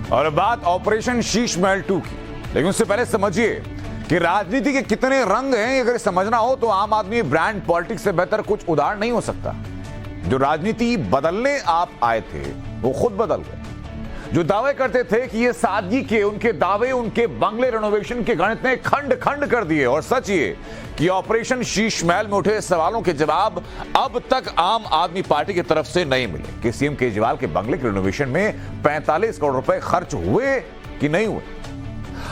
और बात ऑपरेशन शीश महल 2 की, लेकिन उससे पहले समझिए कि राजनीति के कितने रंग हैं। अगर समझना हो तो आम आदमी ब्रांड पॉलिटिक्स से बेहतर कुछ उदाहरण नहीं हो सकता। जो राजनीति बदलने आप आए थे वो खुद बदल गए। जो दावे करते थे कि ये सादगी के उनके दावे उनके बंगले रेनोवेशन के गणित ने खंड खंड कर दिए। और सच ये कि ऑपरेशन शीश महल में उठे सवालों के जवाब अब तक आम आदमी पार्टी की तरफ से नहीं मिले कि सीएम केजरीवाल के बंगले के रेनोवेशन में 45 करोड़ रुपए खर्च हुए कि नहीं हुए।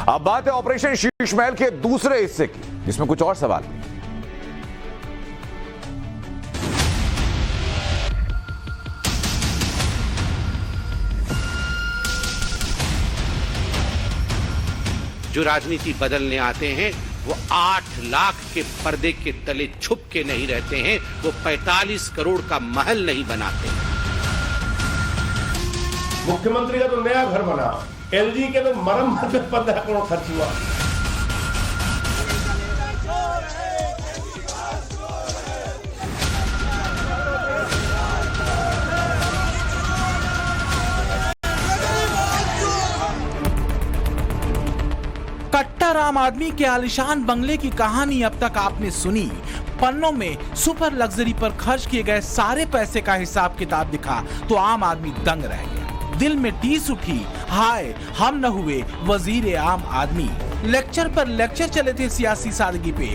अब बात है ऑपरेशन शीश महल के दूसरे हिस्से की, जिसमें कुछ और सवाल भी। जो राजनीति बदलने आते हैं वो 8 लाख के पर्दे के तले छुप के नहीं रहते हैं, वो 45 करोड़ का महल नहीं बनाते। मुख्यमंत्री का तो नया घर बना, एलजी के तो मरम्मत में 15 करोड़ खर्च हुआ। कट्टर आम आदमी के आलिशान बंगले की कहानी अब तक आपने सुनी। पन्नों में सुपर लग्जरी पर खर्च किए गए सारे पैसे का हिसाब किताब दिखा तो आम आदमी दंग रह गया। दिल में टीस उठी, हाय हम न हुए वजीर आम आदमी। लेक्चर पर लेक्चर चले थे सियासी सादगी पे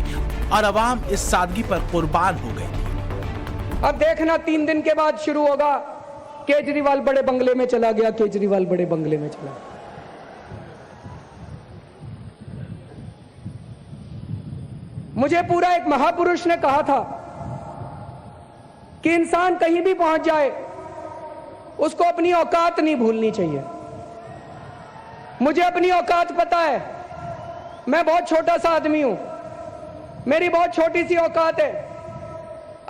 और अवाम इस सादगी पर कुर्बान हो गई। अब देखना 3 दिन के बाद शुरू होगा, केजरीवाल बड़े बंगले में चला गया, केजरीवाल बड़े बंगले में चला गया। मुझे पूरा एक महापुरुष ने कहा था कि इंसान कहीं भी पहुंच जाए उसको अपनी औकात नहीं भूलनी चाहिए। मुझे अपनी औकात पता है, मैं बहुत छोटा सा आदमी हूं, मेरी बहुत छोटी सी औकात है।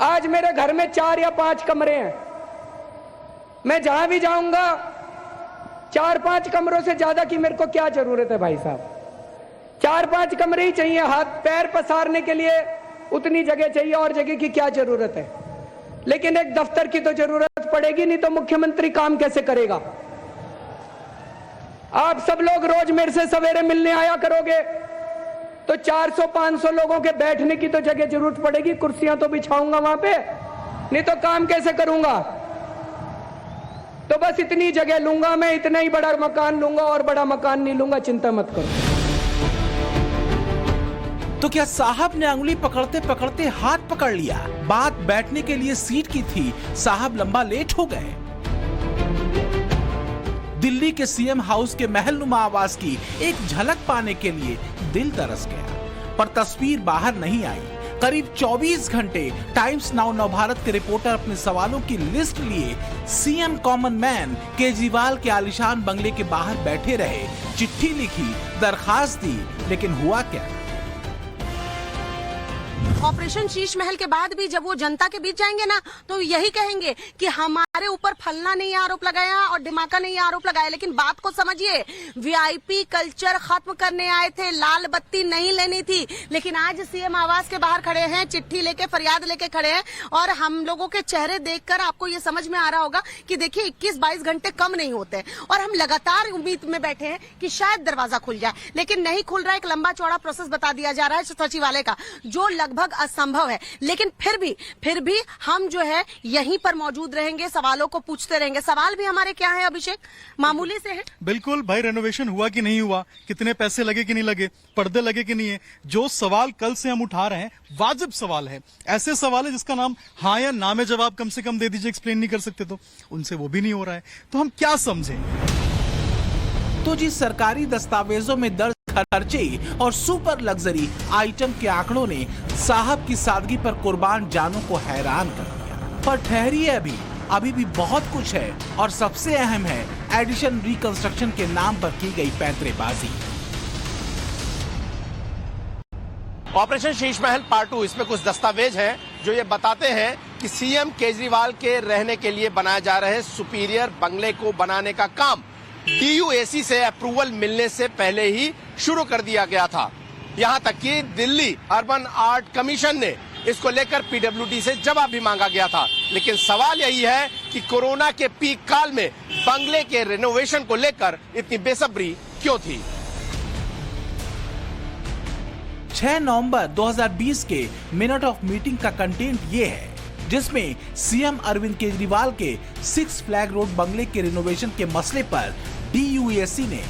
आज मेरे घर में 4 या 5 कमरे हैं। मैं जहां भी जाऊंगा 4-5 कमरों से ज्यादा की मेरे को क्या जरूरत है भाई साहब। 4-5 कमरे ही चाहिए, हाथ पैर पसारने के लिए उतनी जगह चाहिए, और जगह की क्या जरूरत है। लेकिन एक दफ्तर की तो जरूरत पड़ेगी, नहीं तो मुख्यमंत्री काम कैसे करेगा। आप सब लोग रोज मेरे से सवेरे मिलने आया करोगे तो 400-500 लोगों के बैठने की तो जगह जरूरत पड़ेगी, कुर्सियां तो बिछाऊंगा वहां पे, नहीं तो काम कैसे करूंगा। तो बस इतनी जगह लूंगा मैं, इतना ही बड़ा मकान लूंगा, और बड़ा मकान नहीं लूंगा, चिंता मत करो। तो क्या साहब ने अंगुली पकड़ते पकड़ते हाथ पकड़ लिया? बात बैठने के लिए सीट की थी, साहब लंबा लेट हो गए। दिल्ली के सीएम हाउस के महलनुमा आवास की एक झलक पाने के लिए दिल तरस गया, पर तस्वीर बाहर नहीं आई। करीब 24 घंटे टाइम्स नाउ नवभारत के रिपोर्टर अपने सवालों की लिस्ट लिए सीएम कॉमन मैन केजरीवाल के आलिशान बंगले के बाहर बैठे रहे। चिट्ठी लिखी, दरखास्त दी, लेकिन हुआ क्या? ऑपरेशन शीश महल के बाद भी जब वो जनता के बीच जाएंगे ना तो यही कहेंगे कि हमारे ऊपर फलना नहीं आरोप लगाया और ढिमाका नहीं आरोप लगाया। लेकिन बात को समझिए, वीआईपी कल्चर खत्म करने आए थे, लाल बत्ती नहीं लेनी थी। लेकिन आज सीएम आवास के बाहर खड़े हैं, चिट्ठी लेके फरियाद लेके खड़े हैं, और हम लोगों के चेहरे देखकर आपको ये समझ में आ रहा होगा कि देखिए 21-22 घंटे कम नहीं होते, और हम लगातार उम्मीद में बैठे हैं कि शायद दरवाजा खुल जाए, लेकिन नहीं खुल रहा है। एक लंबा चौड़ा प्रोसेस बता दिया जा रहा है सचिवालय का, जो लगभग असंभव है। लेकिन फिर भी हम जो है यहीं पर मौजूद रहेंगे, सवालों को पूछते रहेंगे। सवाल भी हमारे क्या है अभिषेक, मामूली से है। बिल्कुल भाई, रेनोवेशन हुआ कि नहीं हुआ, कितने पैसे लगे कि नहीं लगे, पर्दे लगे कि नहीं है। जो सवाल कल से हम उठा रहे हैं वाजिब सवाल है, ऐसे सवाल है जिसका नाम हाँ या ना में जवाब कम से कम दे दीजिए, एक्सप्लेन नहीं कर सकते तो उनसे वो भी नहीं हो रहा है, तो हम क्या समझें। तो जी सरकारी दस्तावेजों में दर्ज खर्चे और सुपर लग्जरी आइटम के आंकड़ों ने साहब की सादगी पर कुर्बान जानों को हैरान कर दिया। पर ठहरिए, अभी भी बहुत कुछ है, और सबसे अहम है एडिशन रिकंस्ट्रक्शन के नाम पर की गई पैंतरेबाजी। ऑपरेशन शीश महल पार्ट 2, इसमें कुछ दस्तावेज हैं जो ये बताते हैं कि सीएम केजरीवाल के रहने के लिए बनाए जा रहे सुपीरियर बंगले को बनाने का काम DUAC से अप्रूवल मिलने से पहले ही शुरू कर दिया गया था। यहां तक कि दिल्ली अर्बन आर्ट कमीशन ने इसको लेकर पीडब्ल्यूडी से जवाब भी मांगा गया था। लेकिन सवाल यही है कि कोरोना के पीक काल में बंगले के रेनोवेशन को लेकर इतनी बेसब्री क्यों थी। 6 नवंबर 2020 के मिनट ऑफ मीटिंग का कंटेंट ये है, जिसमें सीएम अरविंद केजरीवाल के 6 फ्लैग रोड बंगले के रिनोवेशन के मसले पर DUAC ने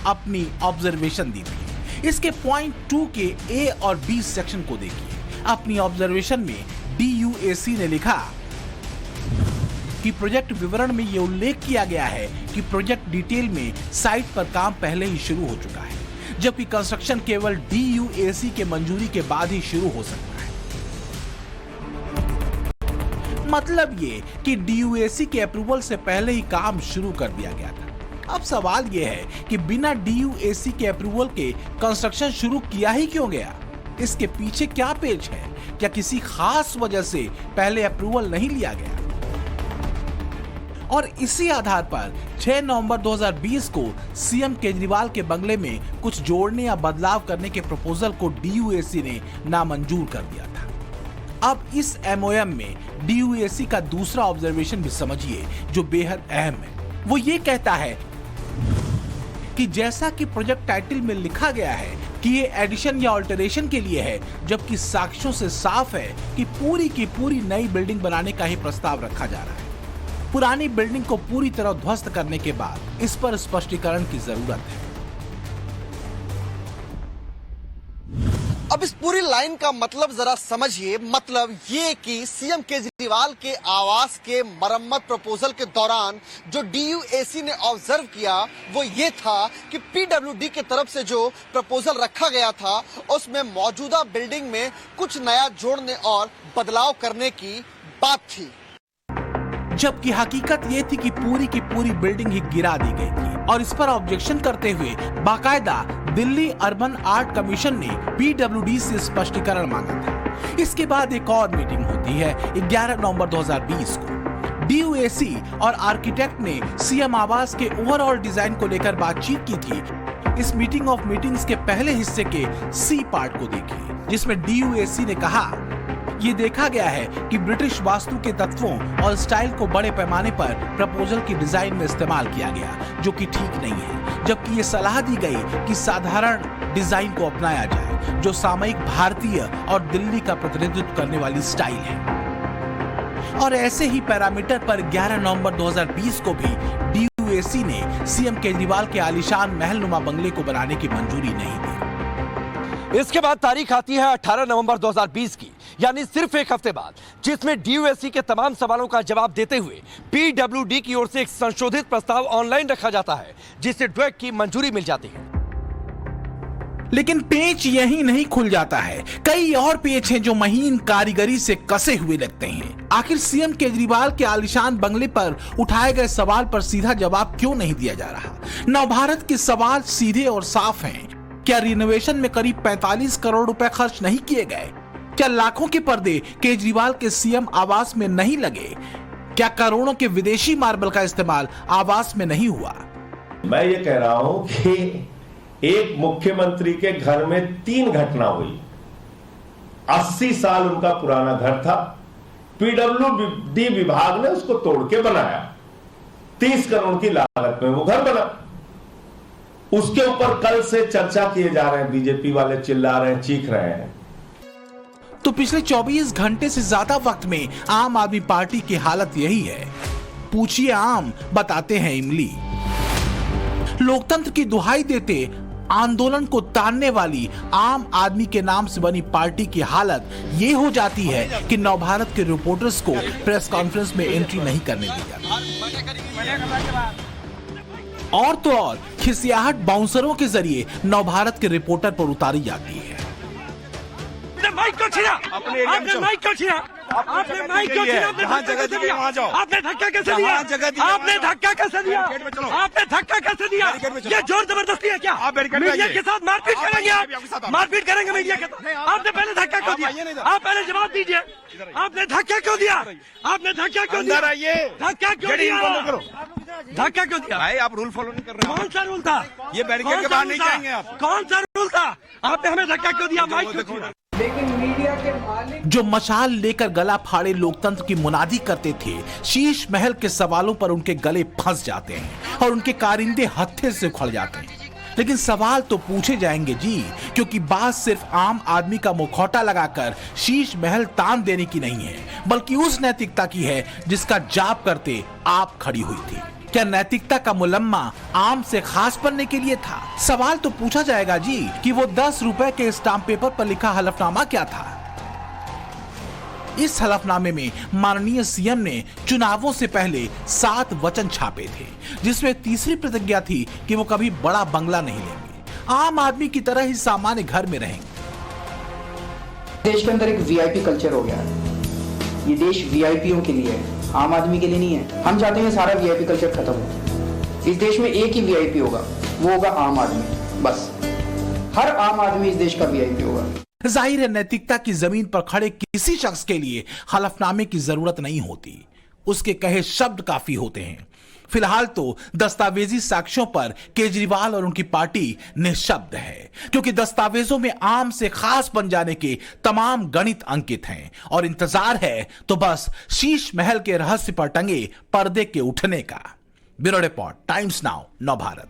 अपनी ऑब्जर्वेशन दी थी। इसके पॉइंट 2 के A और B सेक्शन को देखिए। अपनी ऑब्जर्वेशन में DUAC ने लिखा कि प्रोजेक्ट विवरण में यह उल्लेख किया गया है कि प्रोजेक्ट डिटेल में साइट पर काम पहले ही शुरू हो चुका है, जबकि कंस्ट्रक्शन केवल DUAC के मंजूरी के बाद ही शुरू हो सकता है। मतलब ये कि DUAC के अप्रूवल से पहले ही काम शुरू कर दिया गया था। अब सवाल ये है कि बिना DUAC के अप्रूवल के कंस्ट्रक्शन शुरू किया ही क्यों गया? इसके पीछे क्या पेच है? क्या किसी खास वजह से पहले अप्रूवल नहीं लिया गया? और इसी आधार पर 6 नवंबर 2020 को सीएम केजरीवाल के बंगले में कुछ जोड़ने या बदलाव करने के प्रपोजल को DUAC ने नामंजूर कर दिया था। अब इस MOM में DUAC का दूसरा ऑब्जर्वेशन भी समझिए, जो बेहद अहम है। वो ये कहता है कि जैसा कि प्रोजेक्ट टाइटल में लिखा गया है कि ये एडिशन या ऑल्टरेशन के लिए है, जबकि साक्ष्यों से साफ है कि पूरी की पूरी नई बिल्डिंग बनाने का ही प्रस्ताव रखा जा रहा है। पुरानी बिल्डिंग को पूरी तरह ध्वस्त करने के बाद इस पर स्पष्टीकरण की जरूरत है। अब इस पूरी लाइन का मतलब जरा समझिए। मतलब ये कि सीएम केजरीवाल के आवास के मरम्मत प्रपोजल के दौरान जो DUAC ने ऑब्जर्व किया वो ये था कि पीडब्ल्यूडी की तरफ से जो प्रपोजल रखा गया था उसमें मौजूदा बिल्डिंग में कुछ नया जोड़ने और बदलाव करने की बात थी, जबकि हकीकत ये थी कि पूरी की पूरी बिल्डिंग ही गिरा दी गई थी। और इस पर ऑब्जेक्शन करते हुए बाकायदा दिल्ली अर्बन आर्ट कमीशन ने पीडब्ल्यूडी से स्पष्टीकरण मांगा था। इसके बाद एक और मीटिंग होती है 11 नवंबर 2020 को। DUAC और आर्किटेक्ट ने सीएम आवास के ओवरऑल डिजाइन को लेकर बातचीत की थी। इस मीटिंग ऑफ मीटिंग्स के पहले हिस्से के C पार्ट को देखिए, जिसमें DUAC ने कहा, ये देखा गया है कि ब्रिटिश वास्तु के तत्वों और स्टाइल को बड़े पैमाने पर प्रपोजल की डिजाइन में इस्तेमाल किया गया, जो कि ठीक नहीं है। जबकि ये सलाह दी गई कि साधारण डिजाइन को अपनाया जाए, जो सामयिक भारतीय और दिल्ली का प्रतिनिधित्व करने वाली स्टाइल है। और ऐसे ही पैरामीटर पर 11 नवंबर 2020 को भी DUAC ने सीएम केजरीवाल के आलीशान महलनुमा बंगले को बनाने की मंजूरी नहीं दी। इसके बाद तारीख आती है 18 नवंबर 2020 की, यानी सिर्फ एक हफ्ते बाद, जिसमें DUAC के तमाम सवालों का जवाब देते हुए पीडब्ल्यूडी की ओर से एक संशोधित प्रस्ताव ऑनलाइन रखा जाता है, जिससे ड्वेक की मंजूरी मिल जाती है। लेकिन पेच यही नहीं खुल जाता है, कई और पेच हैं जो महीन कारीगरी से कसे हुए लगते हैं। आखिर सीएम केजरीवाल के आलीशान बंगले पर उठाए गए सवाल पर सीधा जवाब क्यों नहीं दिया जा रहा? नवभारत के सवाल सीधे और साफ हैं। क्या रिनोवेशन में करीब 45 करोड़ रुपए खर्च नहीं किए गए? क्या लाखों के पर्दे केजरीवाल के सीएम आवास में नहीं लगे? क्या करोड़ों के विदेशी मार्बल का इस्तेमाल आवास में नहीं हुआ? मैं ये कह रहा हूं कि एक मुख्यमंत्री के घर में 3 घटना हुई। 80 साल उनका पुराना घर था, पीडब्ल्यूडी विभाग ने उसको तोड़ के बनाया, 30 करोड़ की लागत में वो घर बना। उसके ऊपर कल से चर्चा किए जा रहे हैं, बीजेपी वाले चिल्ला रहे हैं, चीख रहे हैं। तो पिछले 24 घंटे से ज्यादा वक्त में आम आदमी पार्टी की हालत यही है। पूछिए आम, बताते हैं इमली। लोकतंत्र की दुहाई देते आंदोलन को तानने वाली आम आदमी के नाम से बनी पार्टी की हालत ये हो जाती है कि नवभारत के रिपोर्टर्स को प्रेस कॉन्फ्रेंस में एंट्री नहीं करने दी जाती। और तो और खिसियाहट बाउंसरों के जरिए नवभारत के रिपोर्टर पर उतारी जाती है। माइक को छीना, आपने माइक को छीना, आपने माइक को छीना, जहाँ जगह दी वहाँ जाओ। आपने धक्का कैसे दिया? आपने धक्का कैसे दिया? आपने धक्का कैसे दिया? ये जोर जबरदस्ती है क्या? मीडिया के साथ मारपीट करेंगे आप? मारपीट करेंगे मीडिया के साथ? आपने पहले धक्का क्यों दिया? आप पहले जवाब दीजिए। आपने धक्का क्यों दिया? आपने धक्का क्यों दिया? धक्का क्यों दिया? धक्का क्यों दिया? भाई आप रूल फॉलो नहीं कर रहे। कौन सा रूल था? ये बैरिकेड के बाहर नहीं जाएंगे आप। कौन सा रूल था? आपने हमें धक्का क्यों दिया? माइक क्यों? लेकिन मीडिया इंडिया के मालिक जो मशाल लेकर गला फाड़े लोकतंत्र की मुनादी करते थे, शीश महल के सवालों पर उनके गले फंस जाते हैं और उनके कारिंदे हत्थे से उखड़ जाते हैं। लेकिन सवाल तो पूछे जाएंगे जी, क्योंकि बात सिर्फ आम आदमी का मुखौटा लगाकर शीश महल तान देने की नहीं है, बल्कि उस नैतिकता की है जिसका जाप करते आप खड़ी हुई थी। क्या नैतिकता का मुलम्मा आम से खास बनने के लिए था? सवाल तो पूछा जाएगा जी कि वो 10 रुपए के स्टाम्प पेपर पर लिखा हलफनामा क्या था। इस हलफनामे में माननीय सीएम ने चुनावों से पहले 7 वचन छापे थे, जिसमें तीसरी प्रतिज्ञा थी कि वो कभी बड़ा बंगला नहीं लेंगे, आम आदमी की तरह ही सामान्य घर में रहेंगे। देश के अंदर एक वीआईपी कल्चर हो गया है। ये देश वीआईपीओ के लिए है, आम आदमी के लिए नहीं है। हम चाहते हैं सारा वीआईपी कल्चर खत्म हो। इस देश में एक ही वीआईपी होगा, वो होगा आम आदमी। बस हर आम आदमी इस देश का वीआईपी होगा। जाहिर है नैतिकता की जमीन पर खड़े किसी शख्स के लिए हलफनामे की जरूरत नहीं होती, उसके कहे शब्द काफी होते हैं। फिलहाल तो दस्तावेजी साक्ष्यों पर केजरीवाल और उनकी पार्टी निशब्द है, क्योंकि दस्तावेजों में आम से खास बन जाने के तमाम गणित अंकित हैं और इंतजार है तो बस शीश महल के रहस्य पर टंगे पर्दे के उठने का। ब्यूरो रिपोर्ट, टाइम्स नाउ, नव भारत।